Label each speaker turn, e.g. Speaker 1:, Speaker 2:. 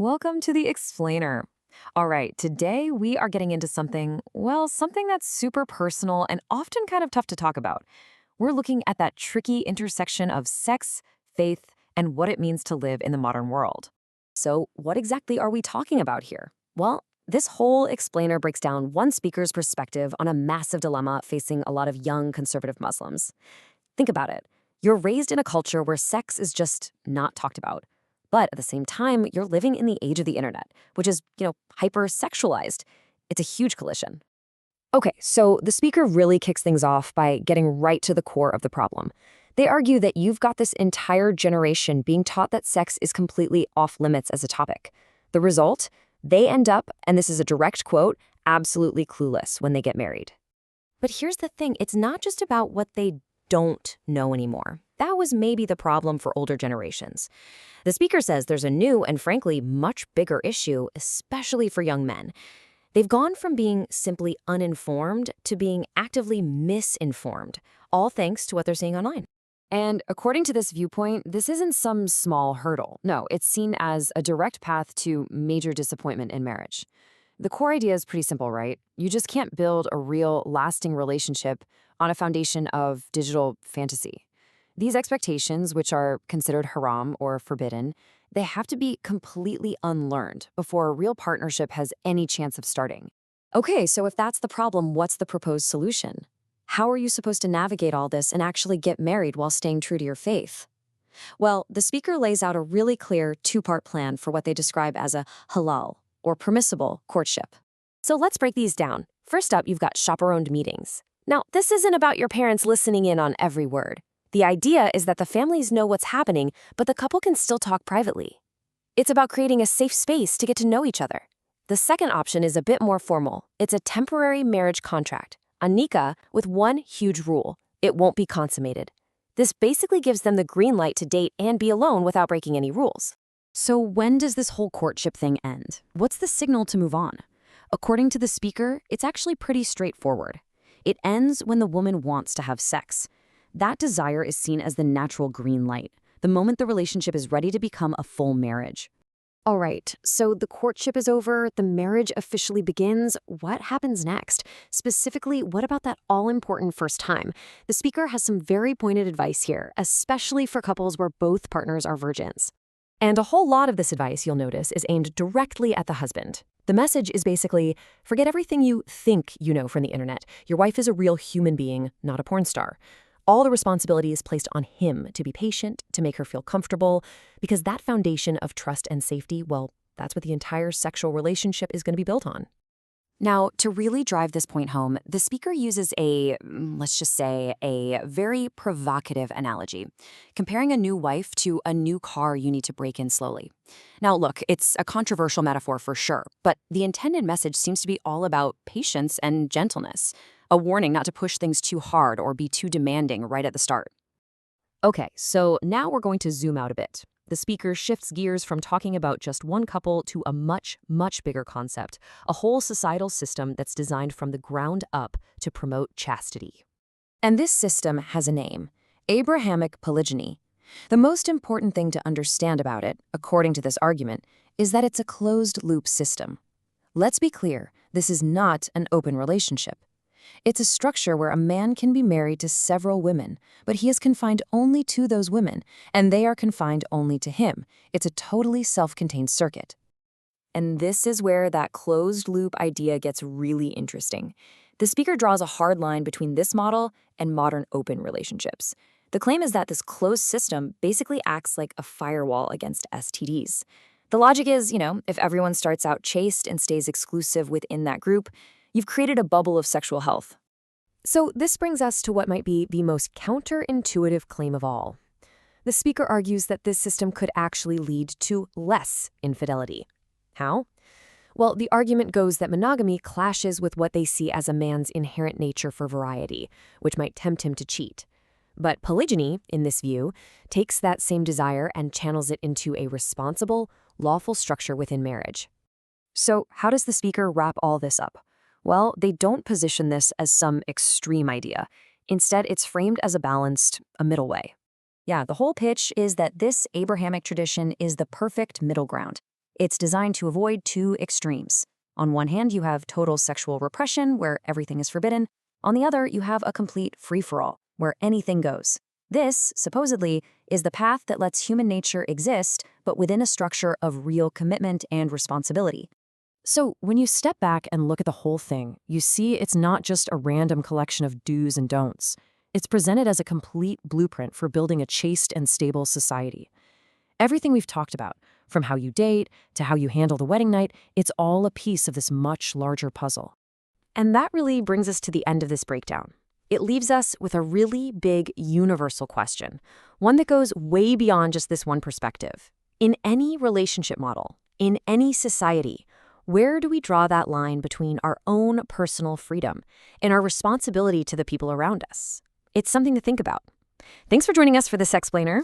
Speaker 1: Welcome to the Explainer. All right, today we are getting into something that's super personal and often kind of tough to talk about. We're looking at that tricky intersection of sex, faith, and what it means to live in the modern world. So, what exactly are we talking about here? Well, this whole explainer breaks down one speaker's perspective on a massive dilemma facing a lot of young conservative Muslims. Think about it. You're raised in a culture where sex is just not talked about. But at the same time, you're living in the age of the internet, which is, hyper-sexualized. It's a huge collision. Okay, so the speaker really kicks things off by getting right to the core of the problem. They argue that you've got this entire generation being taught that sex is completely off limits as a topic. The result? They end up, and this is a direct quote, absolutely clueless when they get married. But here's the thing, it's not just about what they don't know anymore. That was maybe the problem for older generations. The speaker says there's a new and frankly much bigger issue, especially for young men. They've gone from being simply uninformed to being actively misinformed, all thanks to what they're seeing online. And according to this viewpoint, this isn't some small hurdle. No, it's seen as a direct path to major disappointment in marriage. The core idea is pretty simple, right? You just can't build a real, lasting relationship on a foundation of digital fantasy. These expectations, which are considered haram or forbidden, they have to be completely unlearned before a real partnership has any chance of starting. Okay, so if that's the problem, what's the proposed solution? How are you supposed to navigate all this and actually get married while staying true to your faith? Well, the speaker lays out a really clear two-part plan for what they describe as a halal, or permissible, courtship. So let's break these down. First up, you've got chaperoned meetings. Now, this isn't about your parents listening in on every word. The idea is that the families know what's happening, but the couple can still talk privately. It's about creating a safe space to get to know each other. The second option is a bit more formal. It's a temporary marriage contract, a nikah, with one huge rule: it won't be consummated. This basically gives them the green light to date and be alone without breaking any rules. So when does this whole courtship thing end? What's the signal to move on? According to the speaker, it's actually pretty straightforward. It ends when the woman wants to have sex. That desire is seen as the natural green light, the moment the relationship is ready to become a full marriage. All right, so the courtship is over, the marriage officially begins. What happens next? Specifically, what about that all-important first time? The speaker has some very pointed advice here, especially for couples where both partners are virgins. And a whole lot of this advice, you'll notice, is aimed directly at the husband. The message is basically, forget everything you think you know from the internet. Your wife is a real human being, not a porn star. All the responsibility is placed on him to be patient, to make her feel comfortable, because that foundation of trust and safety, well, that's what the entire sexual relationship is going to be built on. Now, to really drive this point home, the speaker uses let's just say, a very provocative analogy, comparing a new wife to a new car you need to break in slowly. Now, look, it's a controversial metaphor for sure, but the intended message seems to be all about patience and gentleness, a warning not to push things too hard or be too demanding right at the start. Okay, so now we're going to zoom out a bit. The speaker shifts gears from talking about just one couple to a much, much bigger concept, a whole societal system that's designed from the ground up to promote chastity. And this system has a name: Abrahamic polygyny. The most important thing to understand about it, according to this argument, is that it's a closed-loop system. Let's be clear, this is not an open relationship. It's a structure where a man can be married to several women, but he is confined only to those women, and they are confined only to him. It's a totally self-contained circuit. And this is where that closed-loop idea gets really interesting. The speaker draws a hard line between this model and modern open relationships. The claim is that this closed system basically acts like a firewall against STDs. The logic is, if everyone starts out chaste and stays exclusive within that group, you've created a bubble of sexual health. So this brings us to what might be the most counterintuitive claim of all. The speaker argues that this system could actually lead to less infidelity. How? Well, the argument goes that monogamy clashes with what they see as a man's inherent nature for variety, which might tempt him to cheat. But polygyny, in this view, takes that same desire and channels it into a responsible, lawful structure within marriage. So how does the speaker wrap all this up? Well, they don't position this as some extreme idea. Instead, it's framed as a middle way. Yeah, the whole pitch is that this Abrahamic tradition is the perfect middle ground.
Speaker 2: It's designed to avoid two extremes. On one hand, you have total sexual repression, where everything is forbidden. On the other, you have a complete free-for-all, where anything goes. This, supposedly, is the path that lets human nature exist, but within a structure of real commitment and responsibility.
Speaker 1: So when you step back and look at the whole thing, you see it's not just a random collection of do's and don'ts. It's presented as a complete blueprint for building a chaste and stable society. Everything we've talked about, from how you date to how you handle the wedding night, it's all a piece of this much larger puzzle. And that really brings us to the end of this breakdown. It leaves us with a really big universal question, one that goes way beyond just this one perspective. In any relationship model, in any society, where do we draw that line between our own personal freedom and our responsibility to the people around us? It's something to think about. Thanks for joining us for the Sexplainer.